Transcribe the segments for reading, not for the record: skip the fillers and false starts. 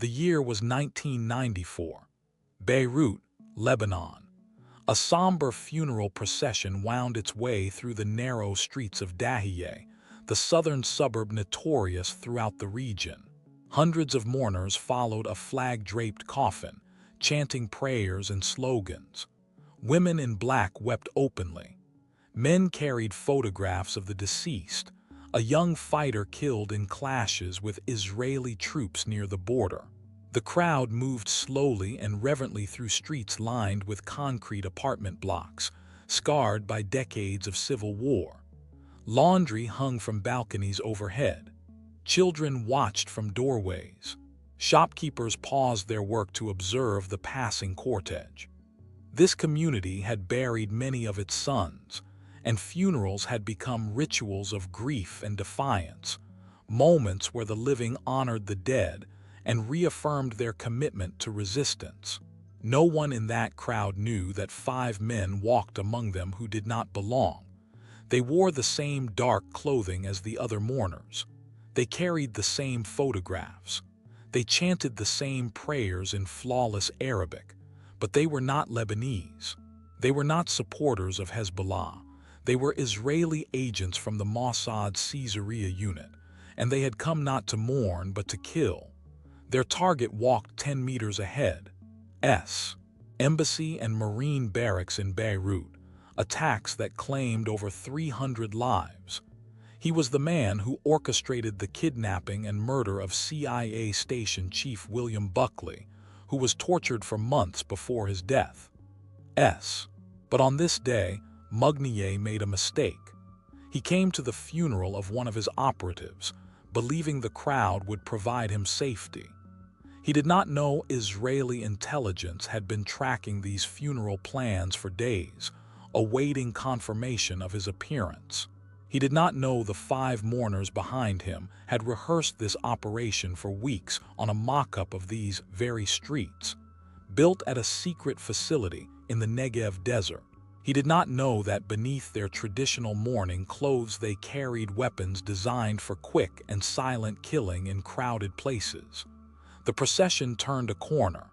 The year was 1994. Beirut, Lebanon. A somber funeral procession wound its way through the narrow streets of Dahieh, the southern suburb notorious throughout the region. Hundreds of mourners followed a flag-draped coffin, chanting prayers and slogans. Women in black wept openly. Men carried photographs of the deceased, a young fighter killed in clashes with Israeli troops near the border. The crowd moved slowly and reverently through streets lined with concrete apartment blocks, scarred by decades of civil war. Laundry hung from balconies overhead. Children watched from doorways. Shopkeepers paused their work to observe the passing cortege. This community had buried many of its sons, and funerals had become rituals of grief and defiance, moments where the living honored the dead and reaffirmed their commitment to resistance. No one in that crowd knew that 5 men walked among them who did not belong. They wore the same dark clothing as the other mourners. They carried the same photographs. They chanted the same prayers in flawless Arabic, but they were not Lebanese. They were not supporters of Hezbollah. They were Israeli agents from the Mossad Caesarea unit, and they had come not to mourn but to kill. Their target walked 10 meters ahead. Embassy and Marine barracks in Beirut, attacks that claimed over 300 lives. He was the man who orchestrated the kidnapping and murder of CIA Station Chief William Buckley, who was tortured for months before his death. But on this day, Mughniyeh made a mistake. He came to the funeral of one of his operatives, believing the crowd would provide him safety. He did not know Israeli intelligence had been tracking these funeral plans for days, awaiting confirmation of his appearance. He did not know the 5 mourners behind him had rehearsed this operation for weeks on a mock-up of these very streets, built at a secret facility in the Negev desert. He did not know that beneath their traditional mourning clothes they carried weapons designed for quick and silent killing in crowded places. The procession turned a corner.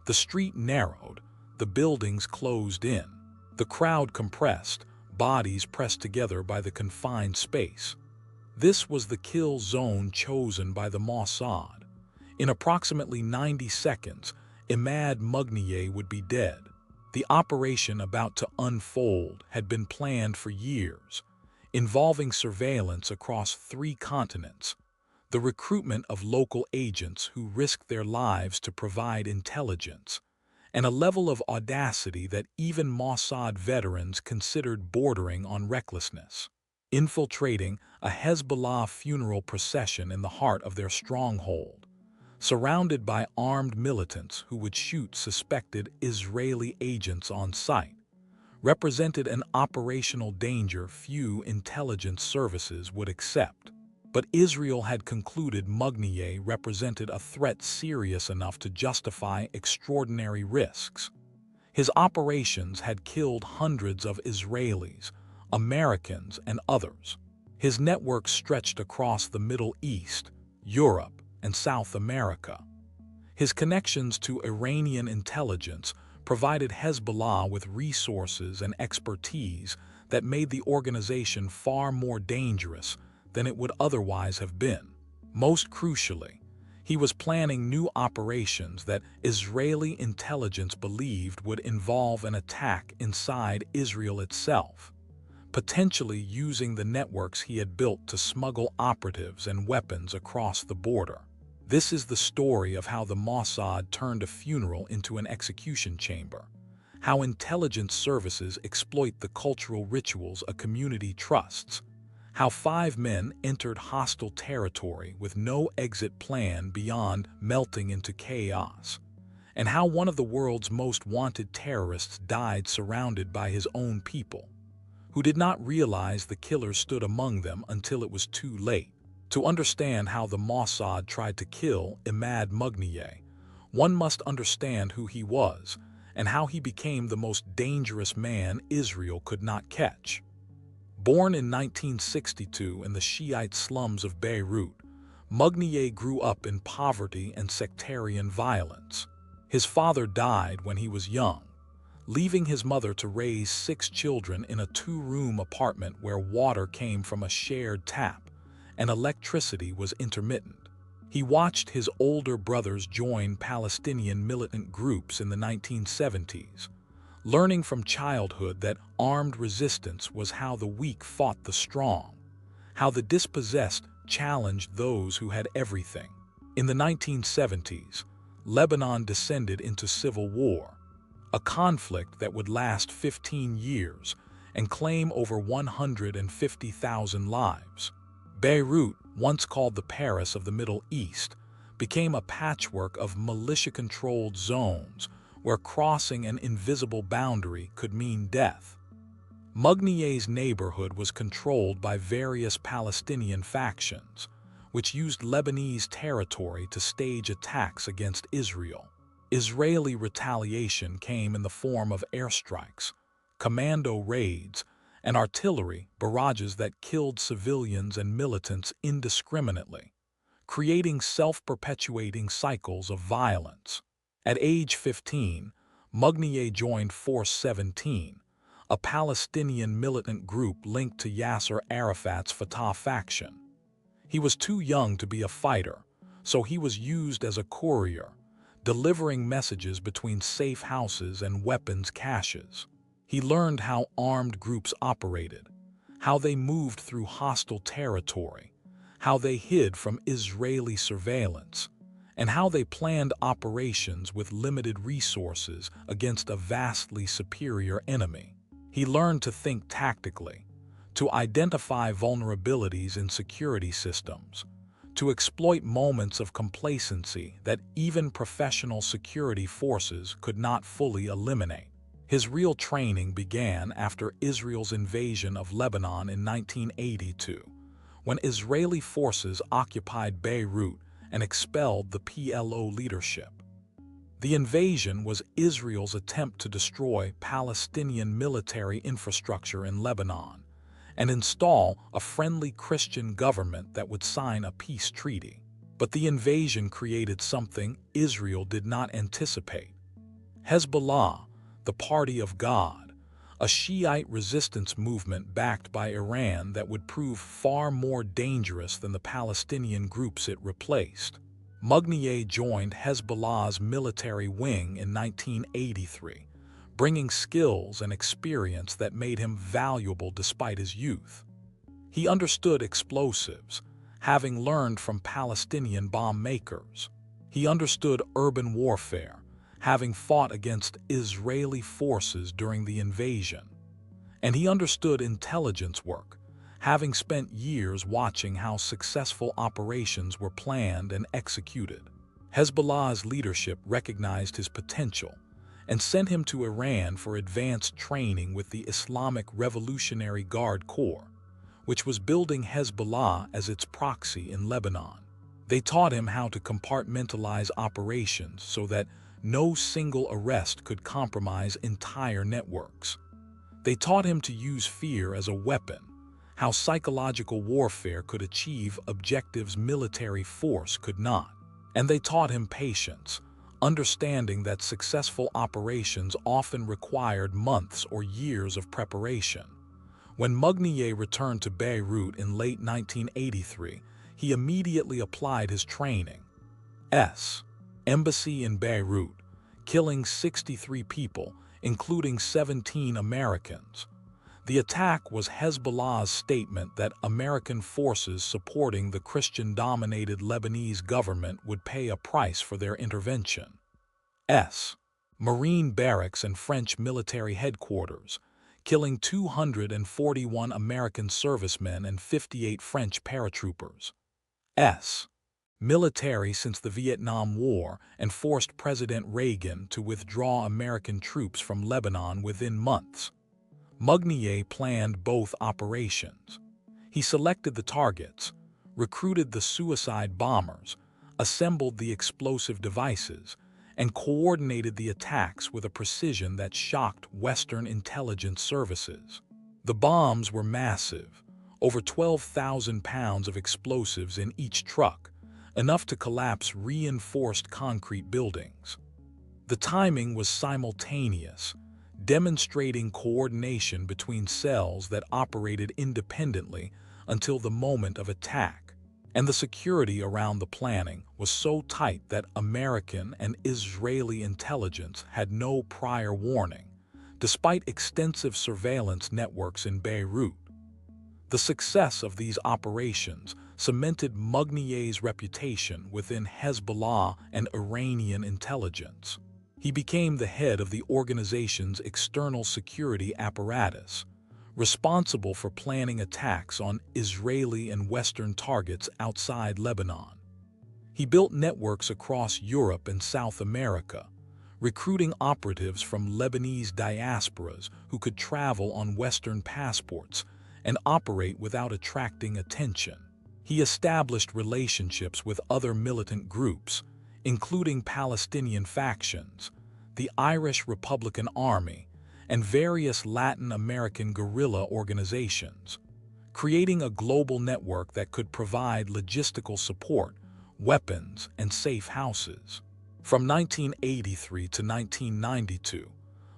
The street narrowed, the buildings closed in. The crowd compressed, bodies pressed together by the confined space. This was the kill zone chosen by the Mossad. In approximately 90 seconds, Imad Mughniyeh would be dead. The operation about to unfold had been planned for years, involving surveillance across 3 continents, the recruitment of local agents who risked their lives to provide intelligence, and a level of audacity that even Mossad veterans considered bordering on recklessness. Infiltrating a Hezbollah funeral procession in the heart of their stronghold, surrounded by armed militants who would shoot suspected Israeli agents on sight, represented an operational danger few intelligence services would accept. But Israel had concluded Mughniyeh represented a threat serious enough to justify extraordinary risks. His operations had killed hundreds of Israelis, Americans, and others. His network stretched across the Middle East, Europe, and South America. His connections to Iranian intelligence provided Hezbollah with resources and expertise that made the organization far more dangerous than it would otherwise have been. Most crucially, he was planning new operations that Israeli intelligence believed would involve an attack inside Israel itself, potentially using the networks he had built to smuggle operatives and weapons across the border. This is the story of how the Mossad turned a funeral into an execution chamber, how intelligence services exploit the cultural rituals a community trusts, how 5 men entered hostile territory with no exit plan beyond melting into chaos, and how one of the world's most wanted terrorists died surrounded by his own people, who did not realize the killer stood among them until it was too late. To understand how the Mossad tried to kill Imad Mughniyeh, one must understand who he was and how he became the most dangerous man Israel could not catch. Born in 1962 in the Shiite slums of Beirut, Mughniyeh grew up in poverty and sectarian violence. His father died when he was young, leaving his mother to raise 6 children in a 2-room apartment where water came from a shared tap and electricity was intermittent. He watched his older brothers join Palestinian militant groups in the 1970s, learning from childhood that armed resistance was how the weak fought the strong, how the dispossessed challenged those who had everything. In the 1970s, Lebanon descended into civil war, a conflict that would last 15 years and claim over 150,000 lives. Beirut, once called the Paris of the Middle East, became a patchwork of militia-controlled zones where crossing an invisible boundary could mean death. Mughniyeh's neighborhood was controlled by various Palestinian factions, which used Lebanese territory to stage attacks against Israel. Israeli retaliation came in the form of airstrikes, commando raids, and artillery barrages that killed civilians and militants indiscriminately, creating self-perpetuating cycles of violence. At age 15, Mughniyeh joined Force 17, a Palestinian militant group linked to Yasser Arafat's Fatah faction. He was too young to be a fighter, so he was used as a courier, delivering messages between safe houses and weapons caches. He learned how armed groups operated, how they moved through hostile territory, how they hid from Israeli surveillance, and how they planned operations with limited resources against a vastly superior enemy. He learned to think tactically, to identify vulnerabilities in security systems, to exploit moments of complacency that even professional security forces could not fully eliminate. His real training began after Israel's invasion of Lebanon in 1982, when Israeli forces occupied Beirut and expelled the PLO leadership. The invasion was Israel's attempt to destroy Palestinian military infrastructure in Lebanon and install a friendly Christian government that would sign a peace treaty. But the invasion created something Israel did not anticipate. Hezbollah, the Party of God, a Shiite resistance movement backed by Iran that would prove far more dangerous than the Palestinian groups it replaced. Mughniyeh joined Hezbollah's military wing in 1983, bringing skills and experience that made him valuable despite his youth. He understood explosives, having learned from Palestinian bomb makers. He understood urban warfare, having fought against Israeli forces during the invasion. And he understood intelligence work, having spent years watching how successful operations were planned and executed. Hezbollah's leadership recognized his potential and sent him to Iran for advanced training with the Islamic Revolutionary Guard Corps, which was building Hezbollah as its proxy in Lebanon. They taught him how to compartmentalize operations so that no single arrest could compromise entire networks. They taught him to use fear as a weapon, how psychological warfare could achieve objectives military force could not. And they taught him patience, understanding that successful operations often required months or years of preparation. When Mughniyeh returned to Beirut in late 1983, he immediately applied his training. Embassy in Beirut, killing 63 people, including 17 Americans. The attack was Hezbollah's statement that American forces supporting the Christian-dominated Lebanese government would pay a price for their intervention. Marine barracks and French military headquarters, killing 241 American servicemen and 58 French paratroopers. Military since the Vietnam War and forced President Reagan to withdraw American troops from Lebanon within months. Mughniyeh planned both operations. He selected the targets, recruited the suicide bombers, assembled the explosive devices, and coordinated the attacks with a precision that shocked Western intelligence services. The bombs were massive, over 12,000 pounds of explosives in each truck, enough to collapse reinforced concrete buildings. The timing was simultaneous, demonstrating coordination between cells that operated independently until the moment of attack, and the security around the planning was so tight that American and Israeli intelligence had no prior warning, despite extensive surveillance networks in Beirut. The success of these operations cemented Mughniyeh's reputation within Hezbollah and Iranian intelligence. He became the head of the organization's external security apparatus, responsible for planning attacks on Israeli and Western targets outside Lebanon. He built networks across Europe and South America, recruiting operatives from Lebanese diasporas who could travel on Western passports and operate without attracting attention. He established relationships with other militant groups, including Palestinian factions, the Irish Republican Army, and various Latin American guerrilla organizations, creating a global network that could provide logistical support, weapons, and safe houses. From 1983 to 1992,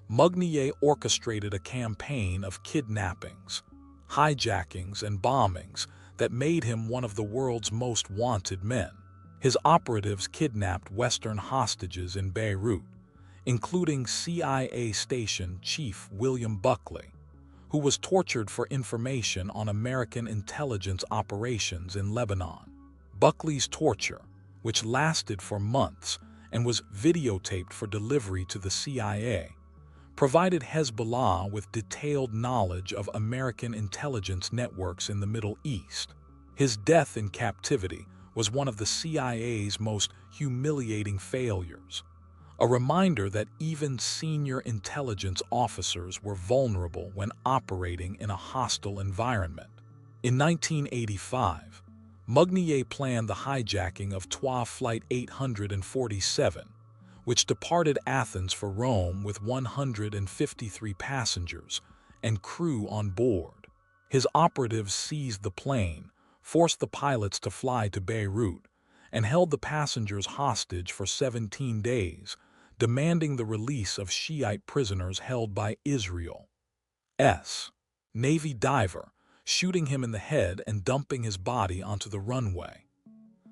Mughniyeh orchestrated a campaign of kidnappings, hijackings, and bombings that made him one of the world's most wanted men. His operatives kidnapped Western hostages in Beirut, including CIA Station Chief William Buckley, who was tortured for information on American intelligence operations in Lebanon. Buckley's torture, which lasted for months and was videotaped for delivery to the CIA, provided Hezbollah with detailed knowledge of American intelligence networks in the Middle East. His death in captivity was one of the CIA's most humiliating failures, a reminder that even senior intelligence officers were vulnerable when operating in a hostile environment. In 1985, Mughniyeh planned the hijacking of TWA Flight 847, which departed Athens for Rome with 153 passengers and crew on board. His operatives seized the plane, forced the pilots to fly to Beirut, and held the passengers hostage for 17 days, demanding the release of Shiite prisoners held by Israel's Navy diver, shooting him in the head and dumping his body onto the runway.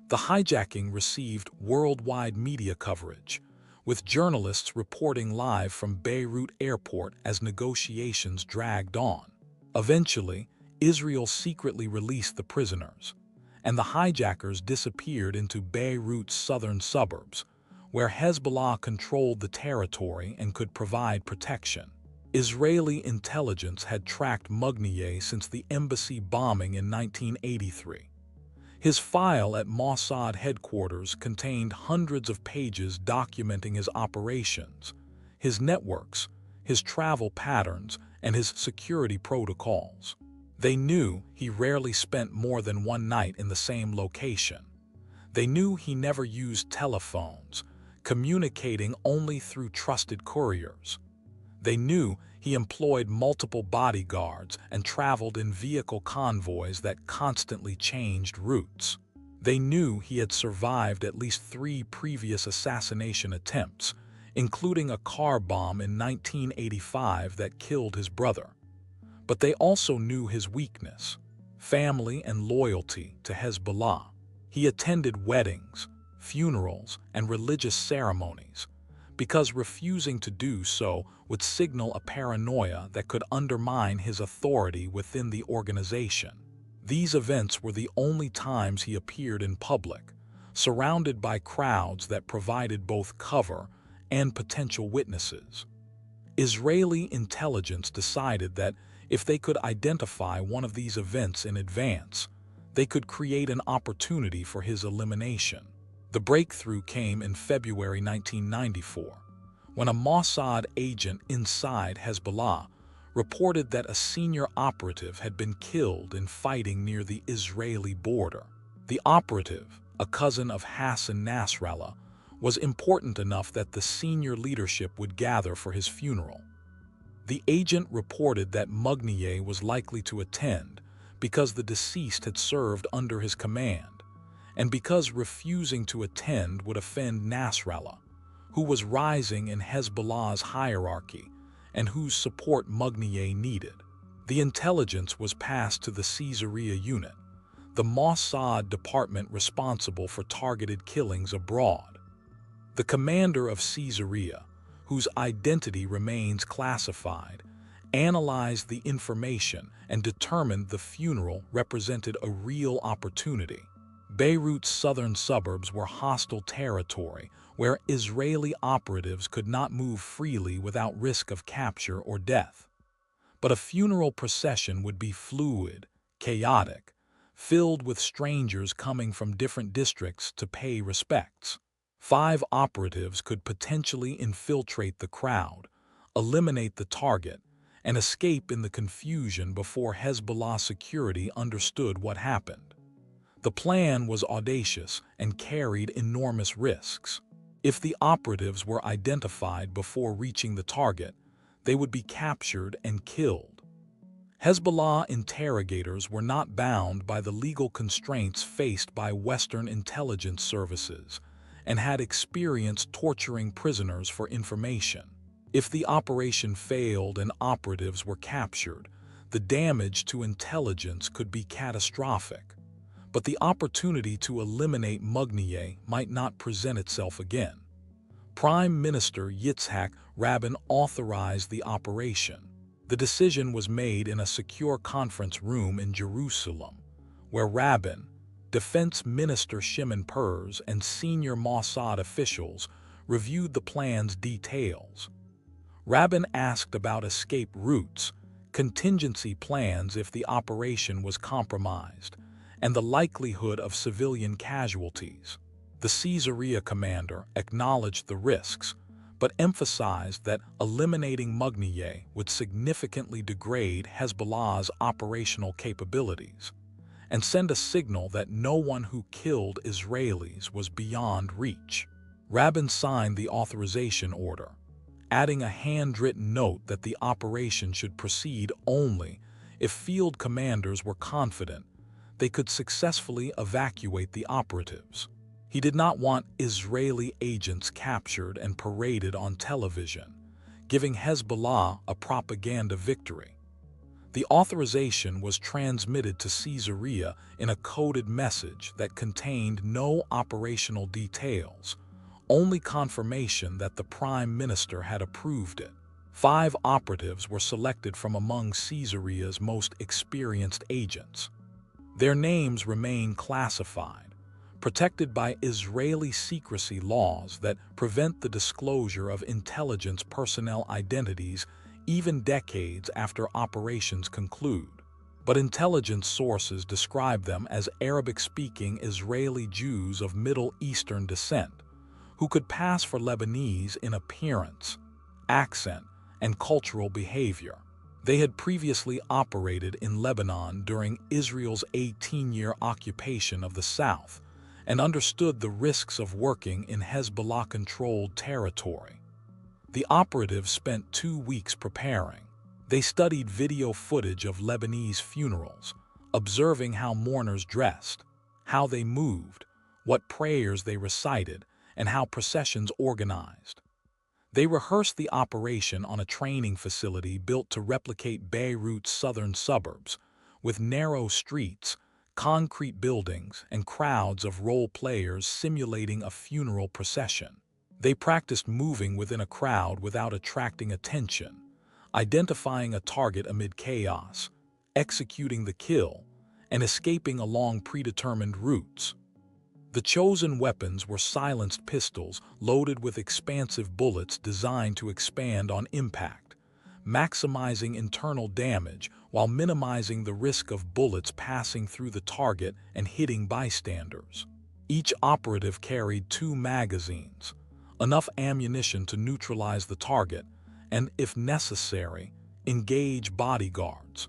The hijacking received worldwide media coverage, with journalists reporting live from Beirut airport as negotiations dragged on. Eventually, Israel secretly released the prisoners, and the hijackers disappeared into Beirut's southern suburbs, where Hezbollah controlled the territory and could provide protection. Israeli intelligence had tracked Mughniyeh since the embassy bombing in 1983. His file at Mossad headquarters contained hundreds of pages documenting his operations, his networks, his travel patterns, and his security protocols. They knew he rarely spent more than one night in the same location. They knew he never used telephones, communicating only through trusted couriers. They knew he employed multiple bodyguards and traveled in vehicle convoys that constantly changed routes. They knew he had survived at least 3 previous assassination attempts, including a car bomb in 1985 that killed his brother. But they also knew his weakness: family and loyalty to Hezbollah. He attended weddings, funerals, and religious ceremonies, because refusing to do so would signal a paranoia that could undermine his authority within the organization. These events were the only times he appeared in public, surrounded by crowds that provided both cover and potential witnesses. Israeli intelligence decided that if they could identify one of these events in advance, they could create an opportunity for his elimination. The breakthrough came in February 1994, when a Mossad agent inside Hezbollah reported that a senior operative had been killed in fighting near the Israeli border. The operative, a cousin of Hassan Nasrallah, was important enough that the senior leadership would gather for his funeral. The agent reported that Mughniyeh was likely to attend because the deceased had served under his command, and because refusing to attend would offend Nasrallah, who was rising in Hezbollah's hierarchy and whose support Mughniyeh needed. The intelligence was passed to the Caesarea unit, the Mossad department responsible for targeted killings abroad. The commander of Caesarea, whose identity remains classified, analyzed the information and determined the funeral represented a real opportunity. Beirut's southern suburbs were hostile territory where Israeli operatives could not move freely without risk of capture or death. But a funeral procession would be fluid, chaotic, filled with strangers coming from different districts to pay respects. 5 operatives could potentially infiltrate the crowd, eliminate the target, and escape in the confusion before Hezbollah security understood what happened. The plan was audacious and carried enormous risks. If the operatives were identified before reaching the target, they would be captured and killed. Hezbollah interrogators were not bound by the legal constraints faced by Western intelligence services and had experience torturing prisoners for information. If the operation failed and operatives were captured, the damage to intelligence could be catastrophic. But the opportunity to eliminate Mughniyeh might not present itself again. Prime Minister Yitzhak Rabin authorized the operation. The decision was made in a secure conference room in Jerusalem, where Rabin, Defense Minister Shimon Peres, and senior Mossad officials reviewed the plan's details. Rabin asked about escape routes, contingency plans if the operation was compromised, and the likelihood of civilian casualties. The Caesarea commander acknowledged the risks, but emphasized that eliminating Mughniyeh would significantly degrade Hezbollah's operational capabilities and send a signal that no one who killed Israelis was beyond reach. Rabin signed the authorization order, adding a handwritten note that the operation should proceed only if field commanders were confident they could successfully evacuate the operatives. He did not want Israeli agents captured and paraded on television, giving Hezbollah a propaganda victory. The authorization was transmitted to Caesarea in a coded message that contained no operational details, only confirmation that the Prime Minister had approved it. 5 operatives were selected from among Caesarea's most experienced agents. Their names remain classified, protected by Israeli secrecy laws that prevent the disclosure of intelligence personnel identities even decades after operations conclude. But intelligence sources describe them as Arabic-speaking Israeli Jews of Middle Eastern descent, who could pass for Lebanese in appearance, accent, and cultural behavior. They had previously operated in Lebanon during Israel's 18-year occupation of the South and understood the risks of working in Hezbollah-controlled territory. The operatives spent 2 weeks preparing. They studied video footage of Lebanese funerals, observing how mourners dressed, how they moved, what prayers they recited, and how processions organized. They rehearsed the operation on a training facility built to replicate Beirut's southern suburbs, with narrow streets, concrete buildings, and crowds of role players simulating a funeral procession. They practiced moving within a crowd without attracting attention, identifying a target amid chaos, executing the kill, and escaping along predetermined routes. The chosen weapons were silenced pistols loaded with expansive bullets designed to expand on impact, maximizing internal damage while minimizing the risk of bullets passing through the target and hitting bystanders. Each operative carried 2 magazines, enough ammunition to neutralize the target and, if necessary, engage bodyguards.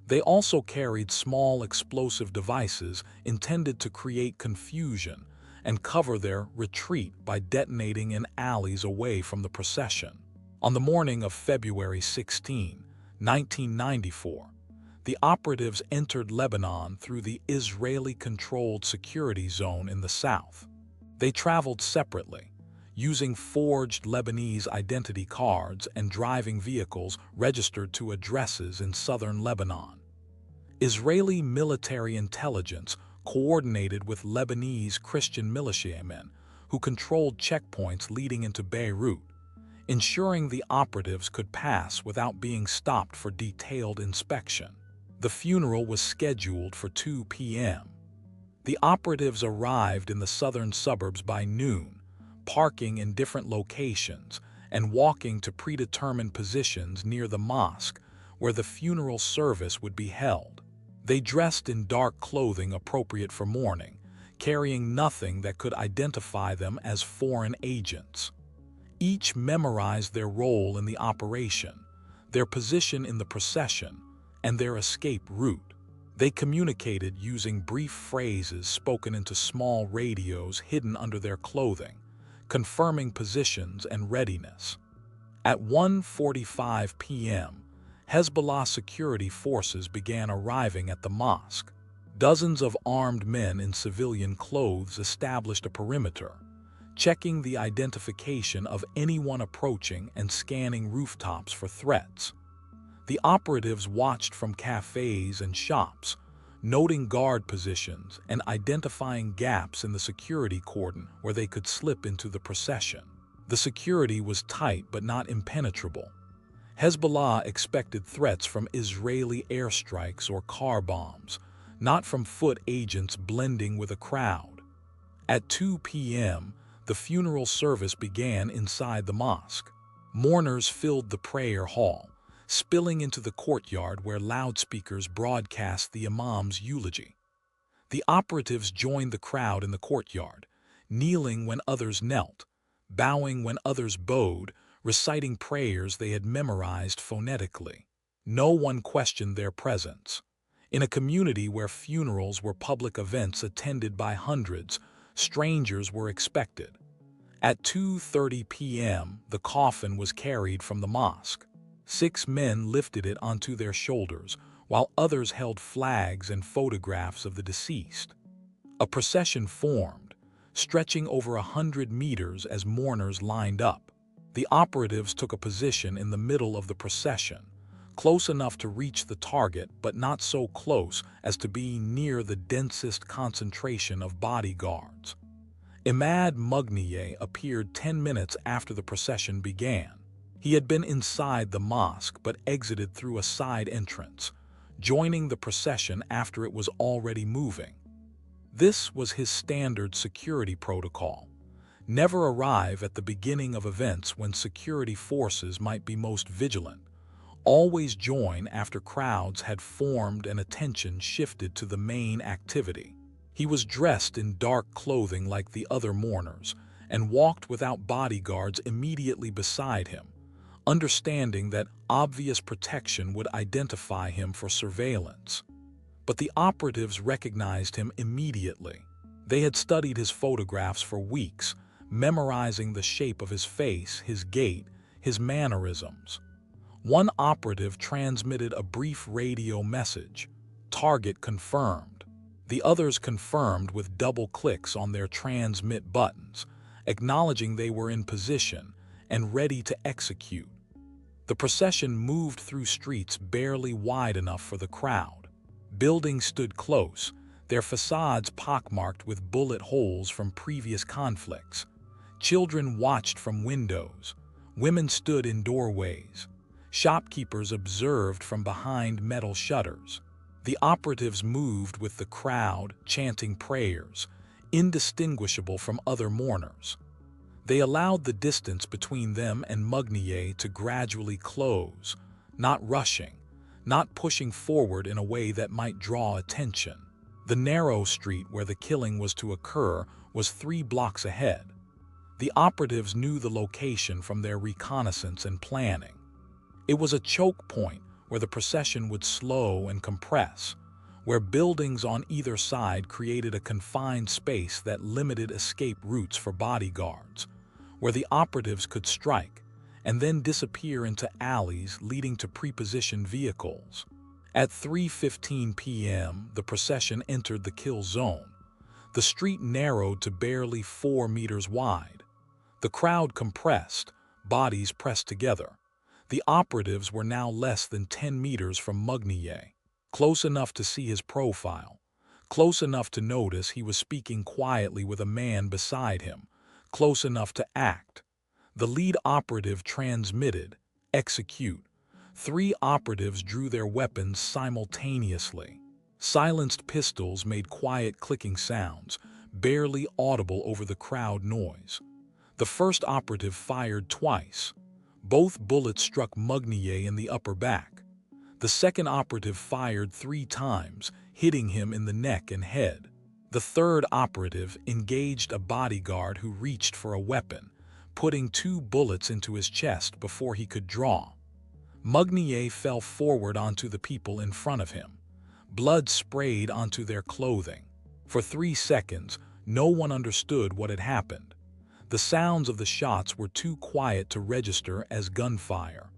They also carried small explosive devices intended to create confusion and cover their retreat by detonating in alleys away from the procession. On the morning of February 16, 1994, The operatives entered Lebanon through the Israeli-controlled security zone in the south. They traveled separately, using forged Lebanese identity cards and driving vehicles registered to addresses in southern Lebanon. Israeli military intelligence coordinated with Lebanese Christian militiamen who controlled checkpoints leading into Beirut, ensuring the operatives could pass without being stopped for detailed inspection. The funeral was scheduled for 2 p.m. The operatives arrived in the southern suburbs by noon, parking in different locations and walking to predetermined positions near the mosque where the funeral service would be held. They dressed in dark clothing appropriate for mourning, carrying nothing that could identify them as foreign agents. Each memorized their role in the operation, their position in the procession, and their escape route. They communicated using brief phrases spoken into small radios hidden under their clothing, confirming positions and readiness. At 1:45 p.m., Hezbollah security forces began arriving at the mosque. Dozens of armed men in civilian clothes established a perimeter, checking the identification of anyone approaching and scanning rooftops for threats. The operatives watched from cafes and shops, noting guard positions and identifying gaps in the security cordon where they could slip into the procession. The security was tight but not impenetrable. Hezbollah expected threats from Israeli airstrikes or car bombs, not from foot agents blending with a crowd. At 2 p.m., the funeral service began inside the mosque. Mourners filled the prayer hall, spilling into the courtyard where loudspeakers broadcast the imam's eulogy. The operatives joined the crowd in the courtyard, kneeling when others knelt, bowing when others bowed, reciting prayers they had memorized phonetically. No one questioned their presence. In a community where funerals were public events attended by hundreds, strangers were expected. At 2:30 p.m., the coffin was carried from the mosque. 6 men lifted it onto their shoulders, while others held flags and photographs of the deceased. A procession formed, stretching over 100 meters as mourners lined up. The operatives took a position in the middle of the procession, close enough to reach the target but not so close as to be near the densest concentration of bodyguards. Imad Mughniyeh appeared 10 minutes after the procession began. He had been inside the mosque but exited through a side entrance, joining the procession after it was already moving. This was his standard security protocol. Never arrive at the beginning of events when security forces might be most vigilant. Always join after crowds had formed and attention shifted to the main activity. He was dressed in dark clothing like the other mourners and walked without bodyguards immediately beside him, understanding that obvious protection would identify him for surveillance. But the operatives recognized him immediately. They had studied his photographs for weeks, memorizing the shape of his face, his gait, his mannerisms. One operative transmitted a brief radio message, "Target confirmed." The others confirmed with double clicks on their transmit buttons, acknowledging they were in position and ready to execute. The procession moved through streets barely wide enough for the crowd. Buildings stood close, their facades pockmarked with bullet holes from previous conflicts. Children watched from windows. Women stood in doorways. Shopkeepers observed from behind metal shutters. The operatives moved with the crowd, chanting prayers, indistinguishable from other mourners. They allowed the distance between them and Mughniyeh to gradually close, not rushing, not pushing forward in a way that might draw attention. The narrow street where the killing was to occur was 3 blocks ahead. The operatives knew the location from their reconnaissance and planning. It was a choke point where the procession would slow and compress, where buildings on either side created a confined space that limited escape routes for bodyguards, where the operatives could strike and then disappear into alleys leading to prepositioned vehicles. At 3:15 p.m., the procession entered the kill zone. The street narrowed to barely 4 meters wide. The crowd compressed, bodies pressed together. The operatives were now less than 10 meters from Mughniyeh, close enough to see his profile, close enough to notice he was speaking quietly with a man beside him, close enough to act. The lead operative transmitted, "Execute." 3 operatives drew their weapons simultaneously. Silenced pistols made quiet clicking sounds, barely audible over the crowd noise. The first operative fired twice. Both bullets struck Mughniyeh in the upper back. The second operative fired 3 times, hitting him in the neck and head. The third operative engaged a bodyguard who reached for a weapon, putting 2 bullets into his chest before he could draw. Mughniyeh fell forward onto the people in front of him. Blood sprayed onto their clothing. For 3 seconds, no one understood what had happened. The sounds of the shots were too quiet to register as gunfire.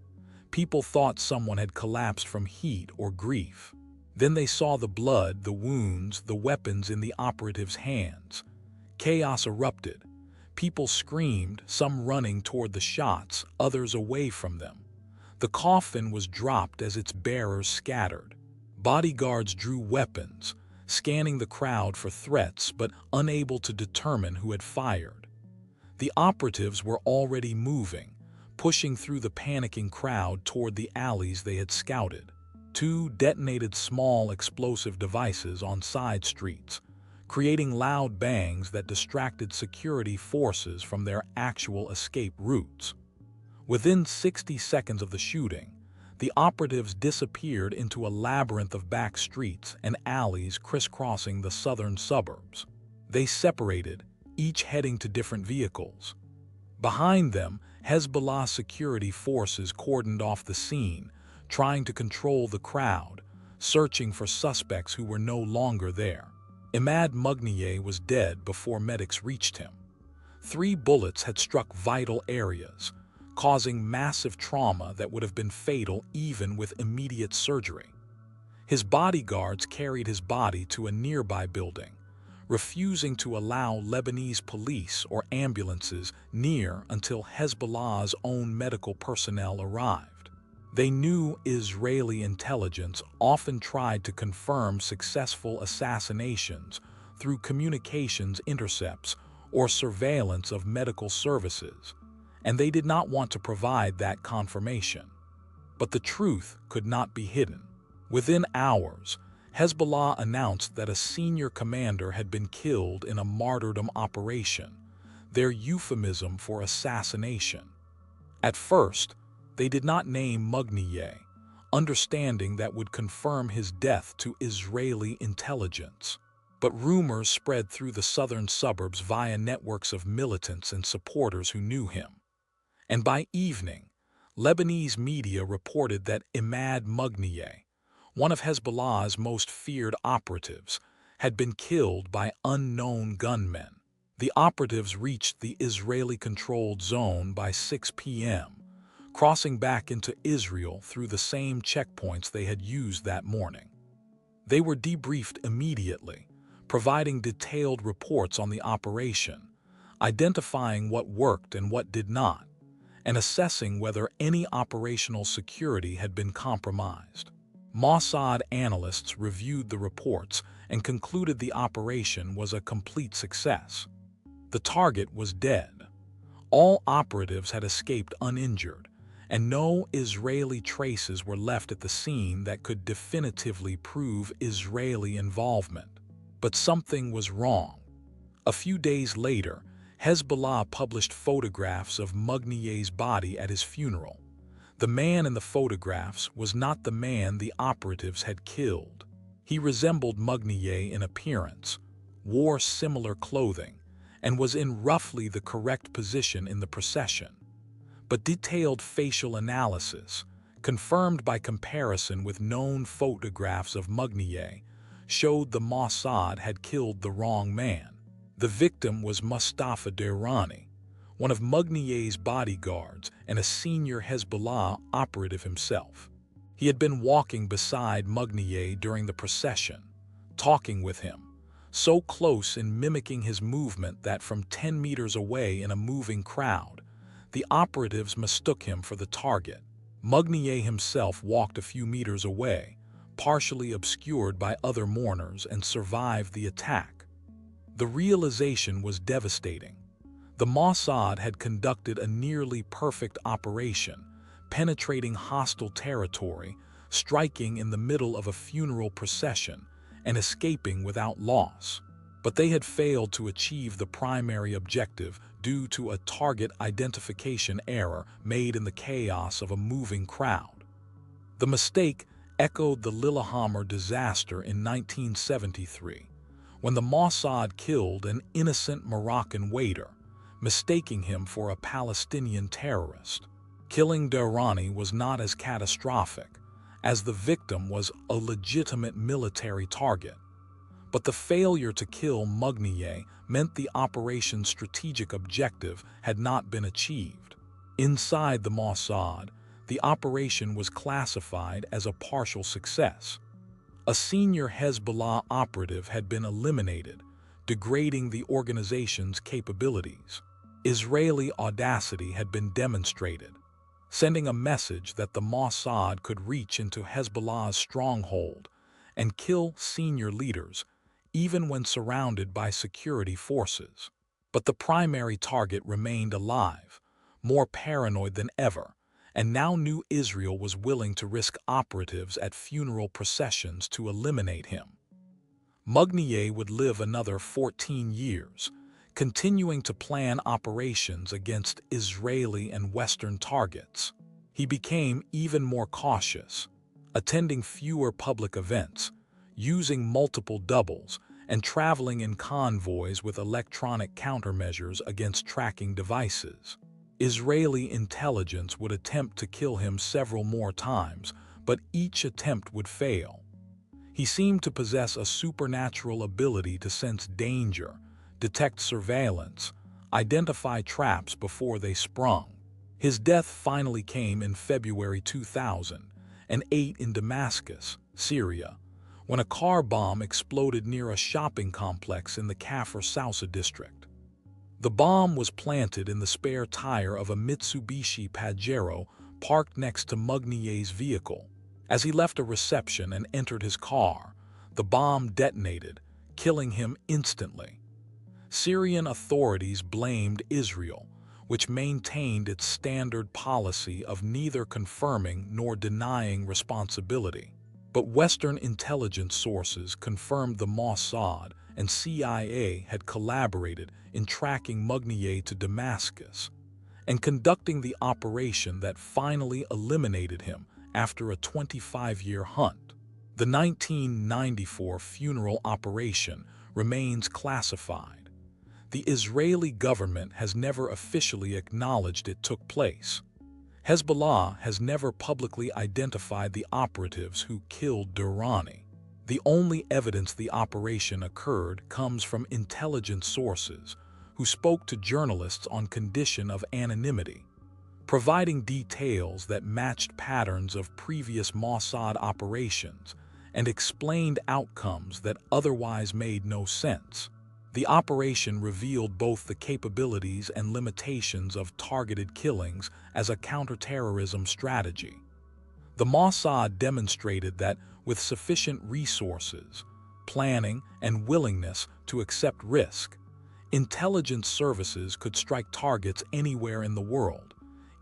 People thought someone had collapsed from heat or grief. Then they saw the blood, the wounds, the weapons in the operatives' hands. Chaos erupted. People screamed, some running toward the shots, others away from them. The coffin was dropped as its bearers scattered. Bodyguards drew weapons, scanning the crowd for threats but unable to determine who had fired. The operatives were already moving, pushing through the panicking crowd toward the alleys they had scouted. 2 detonated small explosive devices on side streets, creating loud bangs that distracted security forces from their actual escape routes. Within 60 seconds of the shooting, the operatives disappeared into a labyrinth of back streets and alleys crisscrossing the southern suburbs. They separated, each heading to different vehicles. Behind them, Hezbollah security forces cordoned off the scene, trying to control the crowd, searching for suspects who were no longer there. Imad Mughniyeh was dead before medics reached him. 3 bullets had struck vital areas, causing massive trauma that would have been fatal even with immediate surgery. His bodyguards carried his body to a nearby building, refusing to allow Lebanese police or ambulances near until Hezbollah's own medical personnel arrived. They knew Israeli intelligence often tried to confirm successful assassinations through communications intercepts or surveillance of medical services, and they did not want to provide that confirmation. But the truth could not be hidden. Within hours, Hezbollah announced that a senior commander had been killed in a martyrdom operation, their euphemism for assassination. At first, they did not name Mughniyeh, understanding that would confirm his death to Israeli intelligence. But rumors spread through the southern suburbs via networks of militants and supporters who knew him. And by evening, Lebanese media reported that Imad Mughniyeh, one of Hezbollah's most feared operatives, had been killed by unknown gunmen. The operatives reached the Israeli-controlled zone by 6 p.m., crossing back into Israel through the same checkpoints they had used that morning. They were debriefed immediately, providing detailed reports on the operation, identifying what worked and what did not, and assessing whether any operational security had been compromised. Mossad analysts reviewed the reports and concluded the operation was a complete success. The target was dead. All operatives had escaped uninjured, and no Israeli traces were left at the scene that could definitively prove Israeli involvement. But something was wrong. A few days later, Hezbollah published photographs of Mughniyeh's body at his funeral. The man in the photographs was not the man the operatives had killed. He resembled Mughniyeh in appearance, wore similar clothing, and was in roughly the correct position in the procession. But detailed facial analysis, confirmed by comparison with known photographs of Mughniyeh, showed the Mossad had killed the wrong man. The victim was Mustafa Dirani, one of Mughniyeh's bodyguards and a senior Hezbollah operative himself. He had been walking beside Mughniyeh during the procession, talking with him, so close in mimicking his movement that from 10 meters away in a moving crowd, the operatives mistook him for the target. Mughniyeh himself walked a few meters away, partially obscured by other mourners, and survived the attack. The realization was devastating. The Mossad had conducted a nearly perfect operation, penetrating hostile territory, striking in the middle of a funeral procession, and escaping without loss. But they had failed to achieve the primary objective due to a target identification error made in the chaos of a moving crowd. The mistake echoed the Lillehammer disaster in 1973, when the Mossad killed an innocent Moroccan waiter, mistaking him for a Palestinian terrorist. Killing Dirani was not as catastrophic, as the victim was a legitimate military target. But the failure to kill Mughniyeh meant the operation's strategic objective had not been achieved. Inside the Mossad, the operation was classified as a partial success. A senior Hezbollah operative had been eliminated, degrading the organization's capabilities. Israeli audacity had been demonstrated, sending a message that the Mossad could reach into Hezbollah's stronghold and kill senior leaders, even when surrounded by security forces. But the primary target remained alive, more paranoid than ever, and now knew Israel was willing to risk operatives at funeral processions to eliminate him. Mughniyeh would live another 14 years, continuing to plan operations against Israeli and Western targets. He became even more cautious, attending fewer public events, using multiple doubles, and traveling in convoys with electronic countermeasures against tracking devices. Israeli intelligence would attempt to kill him several more times, but each attempt would fail. He seemed to possess a supernatural ability to sense danger, detect surveillance, identify traps before they sprung. His death finally came in February 2008 in Damascus, Syria, when a car bomb exploded near a shopping complex in the Kafr Sousa district. The bomb was planted in the spare tire of a Mitsubishi Pajero parked next to Mughniyeh's vehicle. As he left a reception and entered his car, the bomb detonated, killing him instantly. Syrian authorities blamed Israel, which maintained its standard policy of neither confirming nor denying responsibility. But Western intelligence sources confirmed the Mossad and CIA had collaborated in tracking Mughniyeh to Damascus and conducting the operation that finally eliminated him after a 25-year hunt. The 1994 funeral operation remains classified. The Israeli government has never officially acknowledged it took place. Hezbollah has never publicly identified the operatives who killed Dirani. The only evidence the operation occurred comes from intelligence sources who spoke to journalists on condition of anonymity, providing details that matched patterns of previous Mossad operations and explained outcomes that otherwise made no sense. The operation revealed both the capabilities and limitations of targeted killings as a counterterrorism strategy. The Mossad demonstrated that with sufficient resources, planning, and willingness to accept risk, intelligence services could strike targets anywhere in the world,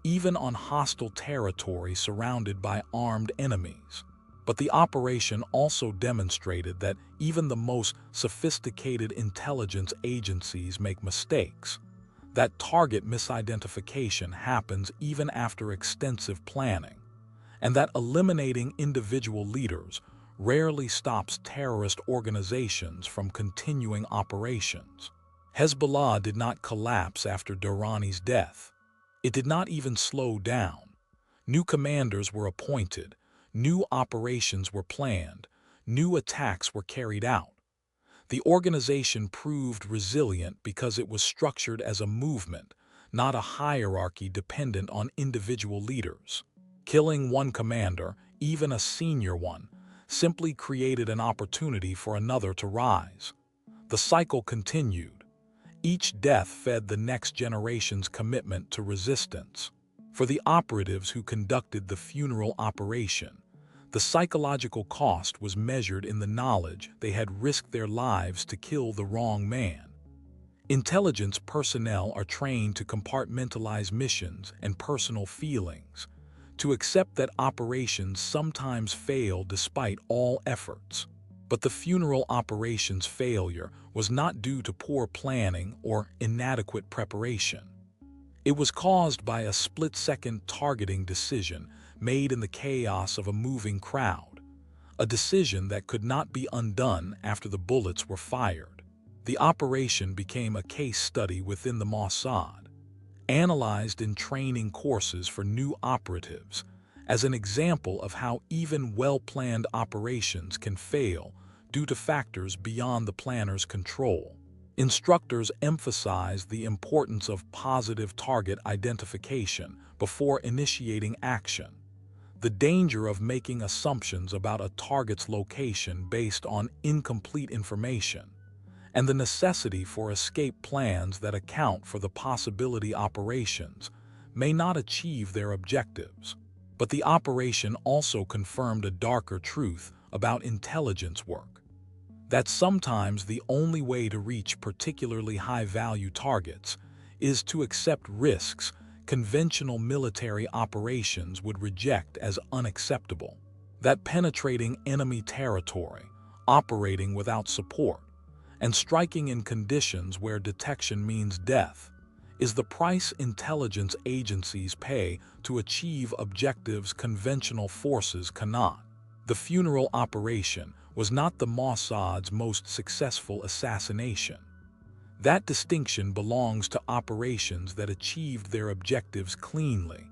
even on hostile territory surrounded by armed enemies. But the operation also demonstrated that even the most sophisticated intelligence agencies make mistakes, that target misidentification happens even after extensive planning, and that eliminating individual leaders rarely stops terrorist organizations from continuing operations. Hezbollah did not collapse after Dirani's death. It did not even slow down. New commanders were appointed, new operations were planned, new attacks were carried out. The organization proved resilient because it was structured as a movement, not a hierarchy dependent on individual leaders. Killing one commander, even a senior one, simply created an opportunity for another to rise. The cycle continued. Each death fed the next generation's commitment to resistance. For the operatives who conducted the funeral operation, the psychological cost was measured in the knowledge they had risked their lives to kill the wrong man. Intelligence personnel are trained to compartmentalize missions and personal feelings, to accept that operations sometimes fail despite all efforts. But the funeral operation's failure was not due to poor planning or inadequate preparation. It was caused by a split-second targeting decision made in the chaos of a moving crowd, a decision that could not be undone after the bullets were fired. The operation became a case study within the Mossad, analyzed in training courses for new operatives, as an example of how even well-planned operations can fail due to factors beyond the planner's control. Instructors emphasize the importance of positive target identification before initiating action, the danger of making assumptions about a target's location based on incomplete information, and the necessity for escape plans that account for the possibility operations may not achieve their objectives. But the operation also confirmed a darker truth about intelligence work, that sometimes the only way to reach particularly high-value targets is to accept risks conventional military operations would reject as unacceptable. That penetrating enemy territory, operating without support, and striking in conditions where detection means death, is the price intelligence agencies pay to achieve objectives conventional forces cannot. The funeral operation was not the Mossad's most successful assassination. That distinction belongs to operations that achieved their objectives cleanly,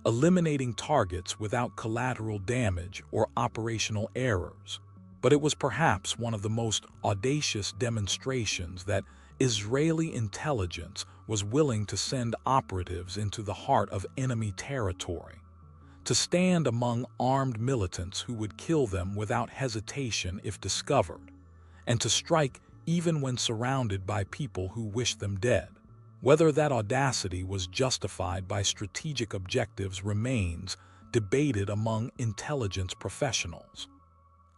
eliminating targets without collateral damage or operational errors. But it was perhaps one of the most audacious demonstrations that Israeli intelligence was willing to send operatives into the heart of enemy territory, to stand among armed militants who would kill them without hesitation if discovered, and to strike even when surrounded by people who wished them dead. Whether that audacity was justified by strategic objectives remains debated among intelligence professionals.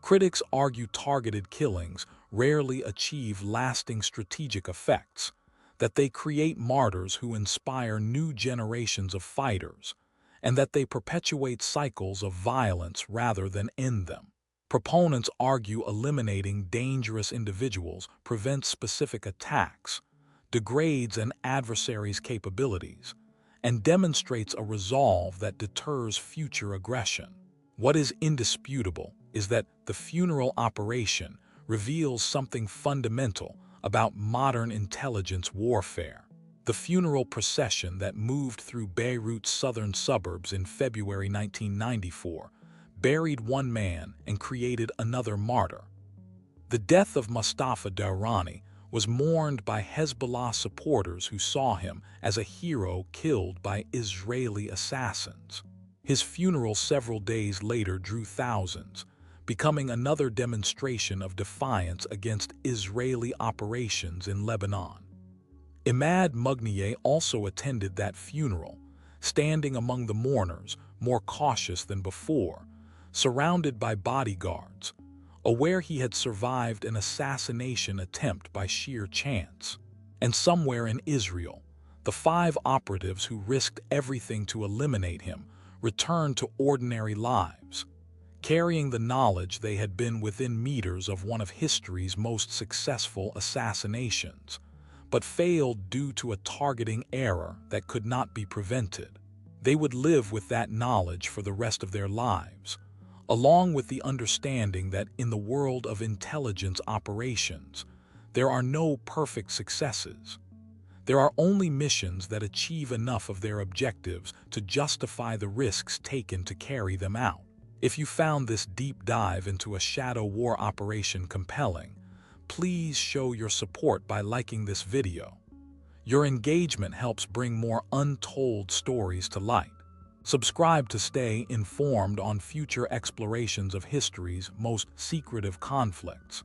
Critics argue targeted killings rarely achieve lasting strategic effects, that they create martyrs who inspire new generations of fighters, and that they perpetuate cycles of violence rather than end them. Proponents argue eliminating dangerous individuals prevents specific attacks, degrades an adversary's capabilities, and demonstrates a resolve that deters future aggression. What is indisputable is that the funeral operation reveals something fundamental about modern intelligence warfare. The funeral procession that moved through Beirut's southern suburbs in February 1994 buried one man and created another martyr. The death of Mustafa Dirani was mourned by Hezbollah supporters who saw him as a hero killed by Israeli assassins. His funeral several days later drew thousands, becoming another demonstration of defiance against Israeli operations in Lebanon. Imad Mughniyeh also attended that funeral, standing among the mourners, more cautious than before, surrounded by bodyguards, aware he had survived an assassination attempt by sheer chance. And somewhere in Israel, the 5 operatives who risked everything to eliminate him returned to ordinary lives, carrying the knowledge they had been within meters of one of history's most successful assassinations, but failed due to a targeting error that could not be prevented. They would live with that knowledge for the rest of their lives, along with the understanding that in the world of intelligence operations, there are no perfect successes. There are only missions that achieve enough of their objectives to justify the risks taken to carry them out. If you found this deep dive into a shadow war operation compelling, please show your support by liking this video. Your engagement helps bring more untold stories to light. Subscribe to stay informed on future explorations of history's most secretive conflicts,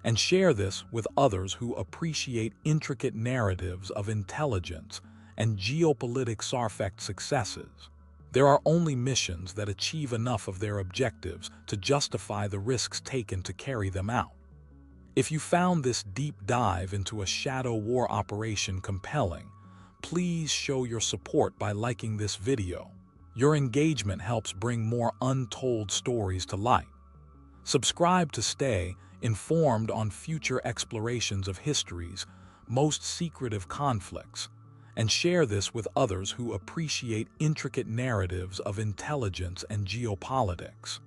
and share this with others who appreciate intricate narratives of intelligence and geopolitical sarfect successes. There are only missions that achieve enough of their objectives to justify the risks taken to carry them out. If you found this deep dive into a shadow war operation compelling, please show your support by liking this video. Your engagement helps bring more untold stories to light. Subscribe to stay informed on future explorations of history's most secretive conflicts, and share this with others who appreciate intricate narratives of intelligence and geopolitics.